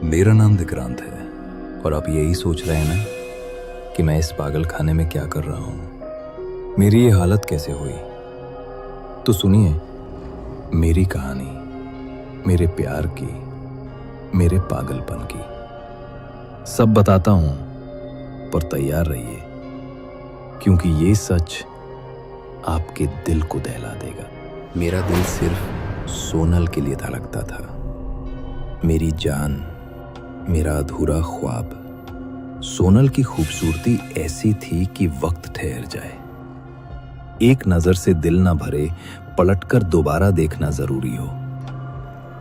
मेरा नाम विक्रांत है और आप यही सोच रहे हैं ना कि मैं इस पागल खाने में क्या कर रहा हूं, मेरी ये हालत कैसे हुई। तो सुनिए मेरी कहानी, मेरे प्यार की, मेरे पागलपन की। सब बताता हूं, पर तैयार रहिए क्योंकि ये सच आपके दिल को दहला देगा। मेरा दिल सिर्फ सोनल के लिए धड़कता था, मेरी जान, मेरा अधूरा ख्वाब। सोनल की खूबसूरती ऐसी थी कि वक्त ठहर जाए, एक नजर से दिल ना भरे, पलटकर दोबारा देखना जरूरी हो।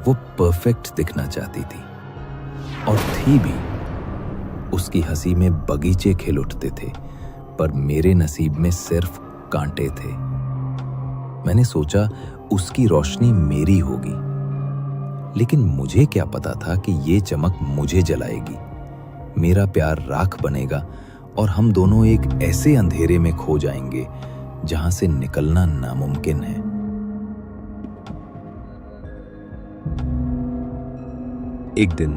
वो परफेक्ट दिखना चाहती थी और थी भी। उसकी हंसी में बगीचे खिल उठते थे, पर मेरे नसीब में सिर्फ कांटे थे। मैंने सोचा उसकी रोशनी मेरी होगी, लेकिन मुझे क्या पता था कि ये चमक मुझे जलाएगी। मेरा प्यार राख बनेगा और हम दोनों एक ऐसे अंधेरे में खो जाएंगे जहां से निकलना नामुमकिन है। एक दिन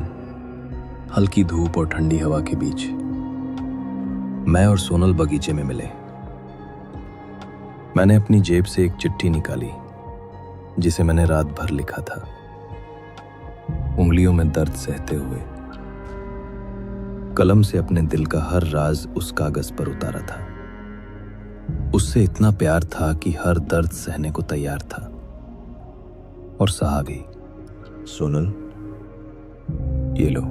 हल्की धूप और ठंडी हवा के बीच मैं और सोनल बगीचे में मिले। मैंने अपनी जेब से एक चिट्ठी निकाली जिसे मैंने रात भर लिखा था, उंगलियों में दर्द सहते हुए। कलम से अपने दिल का हर राज उस कागज पर उतारा था। उससे इतना प्यार था कि हर दर्द सहने को तैयार था, और सहा भी। सोनल, ये लो।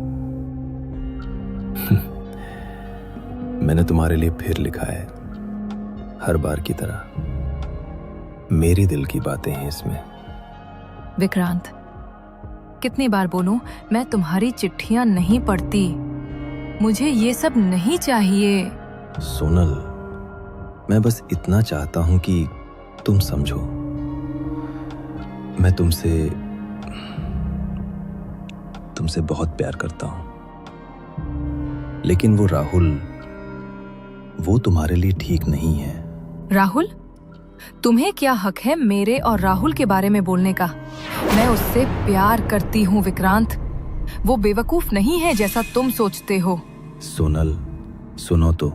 मैंने तुम्हारे लिए फिर लिखा है, हर बार की तरह। मेरे दिल की बातें हैं इसमें। विक्रांत, कितनी बार बोलूं, मैं तुम्हारी चिट्ठियां नहीं पढ़ती। मुझे ये सब नहीं चाहिए। सोनल, मैं बस इतना चाहता हूं कि तुम समझो। मैं तुमसे बहुत प्यार करता हूं, लेकिन वो राहुल, वो तुम्हारे लिए ठीक नहीं है। राहुल? तुम्हें क्या हक है मेरे और राहुल के बारे में बोलने का? मैं उससे प्यार करती हूँ विक्रांत। वो बेवकूफ नहीं है जैसा तुम सोचते हो। सोनल, सुनो तो,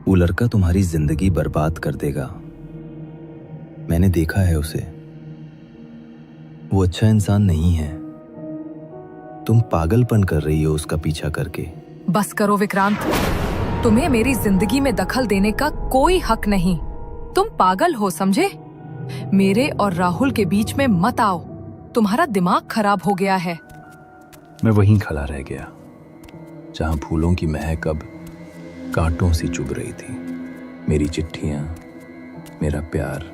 वो लड़का तुम्हारी जिंदगी बर्बाद कर देगा। मैंने देखा है उसे। वो अच्छा इंसान नहीं है। तुम पागलपन कर रही हो उसका पीछा करके। बस करो विक्रांत, तुम्हें मेरी जिंदगी में दखल देने का कोई हक नहीं। तुम पागल हो, समझे? मेरे और राहुल के बीच में मत आओ। तुम्हारा दिमाग खराब हो गया है। मैं वहीं खड़ा रह गया जहां फूलों की महक अब कांटों सी चुभ रही थी। मेरी चिट्ठियां, मेरा प्यार,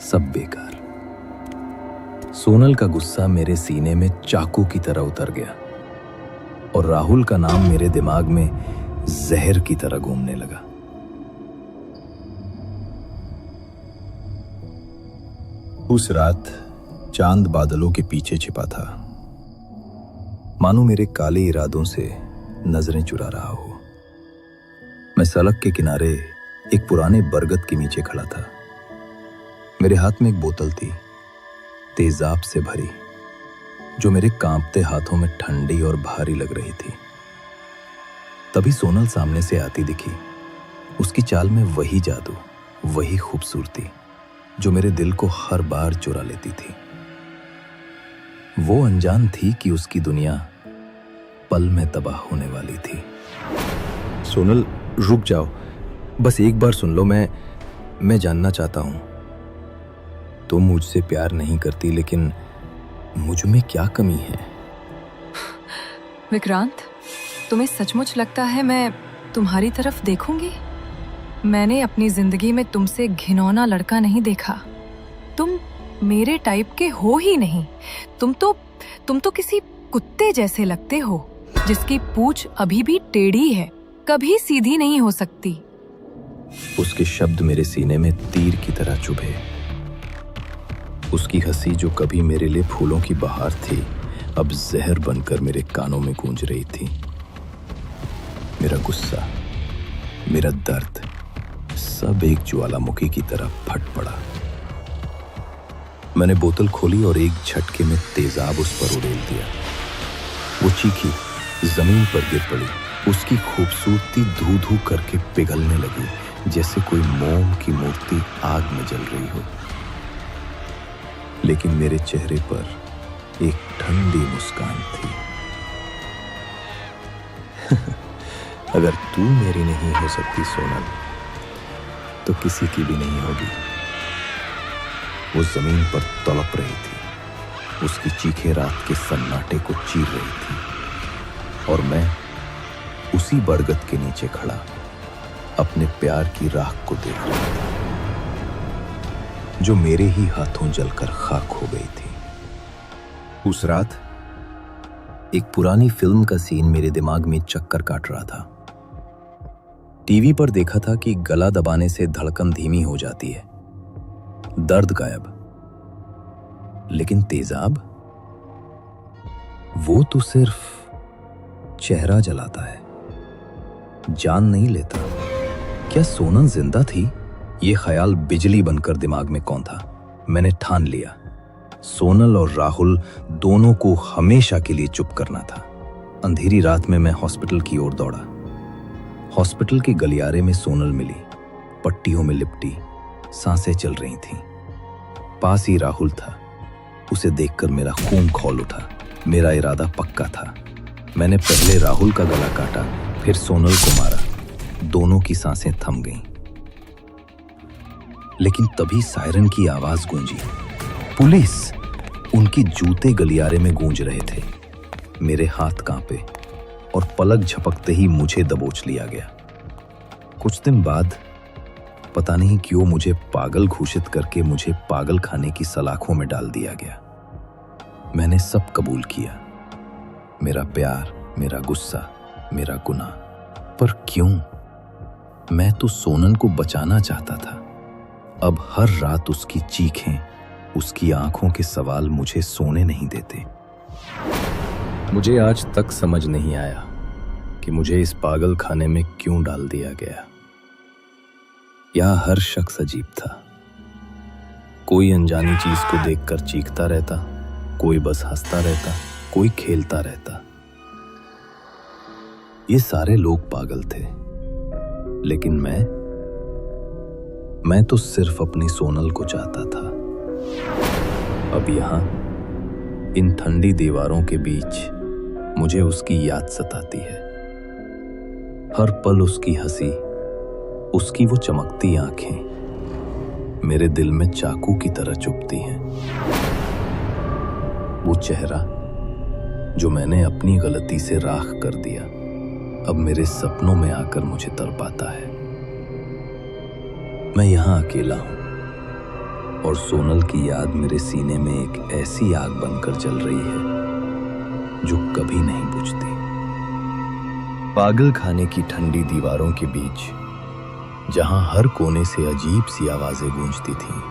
सब बेकार। सोनल का गुस्सा मेरे सीने में चाकू की तरह उतर गया और राहुल का नाम मेरे दिमाग में जहर की तरह घूमने लगा। उस रात चांद बादलों के पीछे छिपा था, मानो मेरे काले इरादों से नजरें चुरा रहा हो। मैं सड़क के किनारे एक पुराने बरगद के नीचे खड़ा था। मेरे हाथ में एक बोतल थी, तेजाब से भरी, जो मेरे कांपते हाथों में ठंडी और भारी लग रही थी। तभी सोनल सामने से आती दिखी। उसकी चाल में वही जादू, वही खूबसूरती जो मेरे दिल को हर बार चुरा लेती थी। वो अनजान थी कि उसकी दुनिया पल में तबाह होने वाली थी। सोनल, रुक जाओ, बस एक बार सुन लो। मैं जानना चाहता हूं, तुम मुझसे प्यार नहीं करती, लेकिन मुझ में क्या कमी है? विक्रांत, तुम्हें सचमुच लगता है मैं तुम्हारी तरफ देखूंगी? मैंने अपनी जिंदगी में तुमसे घिनौना लड़का नहीं देखा। तुम मेरे टाइप के हो ही नहीं। तुम तो किसी कुत्ते जैसे लगते हो, जिसकी पूंछ अभी भी टेढ़ी है, कभी सीधी नहीं हो सकती। उसके शब्द मेरे सीने में तीर की तरह चुभे। उसकी हंसी, जो कभी मेरे लिए फूलों की बहार थी, अब जहर बनकर मेरे कानों में गूंज रही थी। मेरा गुस्सा, मेरा दर्द, सब एक ज्वालामुखी की तरह फट पड़ा। मैंने बोतल खोली और एक झटके में तेजाब उस पर उड़ेल दिया। वो चीखी, जमीन पर गिर पड़ी। उसकी खूबसूरती धू धू करके पिघलने लगी, जैसे कोई मोम की मूर्ति आग में जल रही हो। लेकिन मेरे चेहरे पर एक ठंडी मुस्कान थी। अगर तू मेरी नहीं हो सकती सोनल, तो किसी की भी नहीं होगी। वो जमीन पर तड़प रही थी, उसकी चीखें रात के सन्नाटे को चीर रही थी, और मैं उसी बरगद के नीचे खड़ा अपने प्यार की राख को देख रहा था, जो मेरे ही हाथों जलकर खाक हो गई थी। उस रात एक पुरानी फिल्म का सीन मेरे दिमाग में चक्कर काट रहा था। टीवी पर देखा था कि गला दबाने से धड़कन धीमी हो जाती है, दर्द गायब, लेकिन तेजाब, वो तो सिर्फ चेहरा जलाता है, जान नहीं लेता। क्या सोनल जिंदा थी? ये ख्याल बिजली बनकर दिमाग में कौन था? मैंने ठान लिया, सोनल और राहुल दोनों को हमेशा के लिए चुप करना था। अंधेरी रात में मैं हॉस्पिटल की ओर दौड़ा। हॉस्पिटल के गलियारे में सोनल मिली, पट्टियों में लिपटी, सांसें चल रही थीं। पास ही राहुल था। उसे देखकर मेरा खून खौल उठा। मेरा इरादा पक्का था। मैंने पहले राहुल का गला काटा, फिर सोनल को मारा। दोनों की सांसें थम गईं। लेकिन तभी सायरन की आवाज गूंजी। पुलिस! उनकी जूते गलियारे में गूंज रहे थे। मेरे हाथ कांपे और पलक झपकते ही मुझे दबोच लिया गया। कुछ दिन बाद पता नहीं क्यों मुझे पागल घोषित करके मुझे पागल खाने की सलाखों में डाल दिया गया। मैंने सब कबूल किया, मेरा प्यार, मेरा गुस्सा, मेरा गुनाह। पर क्यों? मैं तो सोनल को बचाना चाहता था। अब हर रात उसकी चीखें, उसकी आंखों के सवाल मुझे सोने नहीं देते। मुझे आज तक समझ नहीं आया कि मुझे इस पागल खाने में क्यों डाल दिया गया। यहाँ हर शख्स अजीब था। कोई अनजानी चीज को देखकर चीखता रहता, कोई बस हंसता रहता, कोई खेलता रहता। ये सारे लोग पागल थे, लेकिन मैं तो सिर्फ अपनी सोनल को चाहता था। अब यहाँ इन ठंडी दीवारों के बीच मुझे उसकी याद सताती है। हर पल उसकी हंसी, उसकी वो चमकती आंखें मेरे दिल में चाकू की तरह चुभती हैं। वो चेहरा जो मैंने अपनी गलती से राख कर दिया, अब मेरे सपनों में आकर मुझे तड़पाता है। मैं यहाँ अकेला हूं और सोनल की याद मेरे सीने में एक ऐसी आग बनकर जल रही है जो कभी नहीं बुझती। पागल खाने की ठंडी दीवारों के बीच, जहां हर कोने से अजीब सी आवाजें गूंजती थीं,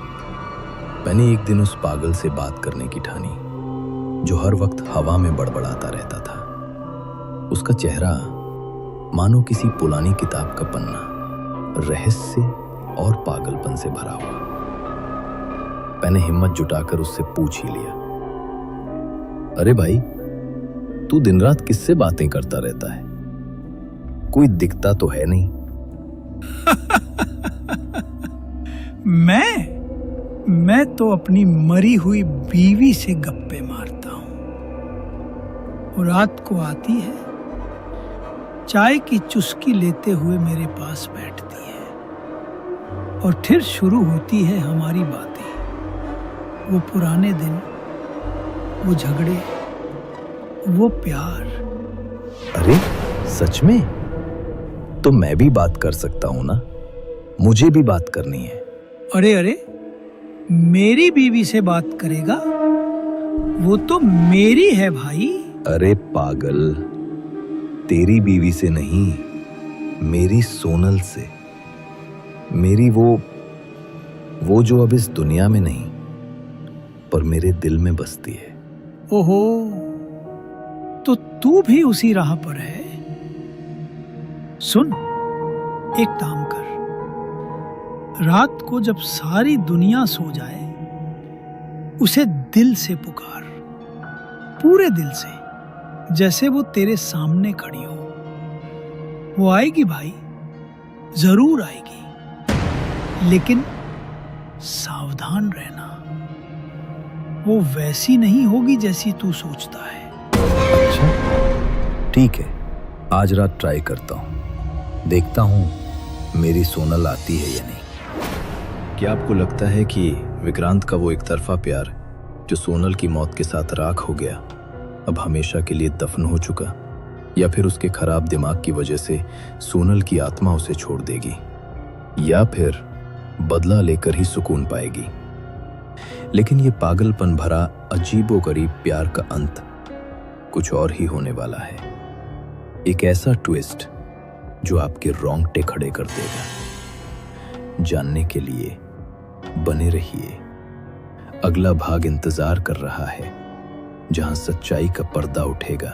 मैंने एक दिन उस पागल से बात करने की ठानी, जो हर वक्त हवा में बड़बड़ाता रहता था। उसका चेहरा मानो किसी पुरानी किताब का पन्ना, रहस्य और पागलपन से भरा हुआ। मैंने हिम्मत जुटाकर उससे पूछ ही लिया, अरे भाई, तू दिन रात किससे बातें करता रहता है? कोई दिखता तो है नहीं। मैं तो अपनी मरी हुई बीवी से गप्पे मारता हूं। वो रात को आती है, चाय की चुस्की लेते हुए मेरे पास बैठती है, और फिर शुरू होती है हमारी बातें। वो पुराने दिन, वो झगड़े, वो प्यार। अरे सच में? तो मैं भी बात कर सकता हूं ना? मुझे भी बात करनी है। अरे, मेरी बीवी से बात करेगा? वो तो मेरी है भाई। अरे पागल, तेरी बीवी से नहीं, मेरी सोनल से। मेरी वो जो अब इस दुनिया में नहीं, पर मेरे दिल में बसती है। ओहो, तो तू भी उसी राह पर है। सुन, एक काम कर, रात को जब सारी दुनिया सो जाए, उसे दिल से पुकार, पूरे दिल से, जैसे वो तेरे सामने खड़ी हो। वो आएगी भाई, जरूर आएगी, लेकिन सावधान रहना, वो वैसी नहीं होगी जैसी तू सोचता है। अच्छा ठीक है, आज रात ट्राई करता हूँ, देखता हूँ मेरी सोनल आती है या नहीं। क्या आपको लगता है कि विक्रांत का वो एक तरफा प्यार जो सोनल की मौत के साथ राख हो गया, अब हमेशा के लिए दफन हो चुका, या फिर उसके खराब दिमाग की वजह से सोनल की आत्मा उसे छोड़ देगी, या फिर बदला लेकर ही सुकून पाएगी। लेकिन ये पागलपन भरा अजीबोगरीब प्यार का अंत कुछ और ही होने वाला है। एक ऐसा ट्विस्ट जो आपके रोंगटे खड़े कर देगा। जानने के लिए बने रहिए, अगला भाग इंतजार कर रहा है, जहां सच्चाई का पर्दा उठेगा।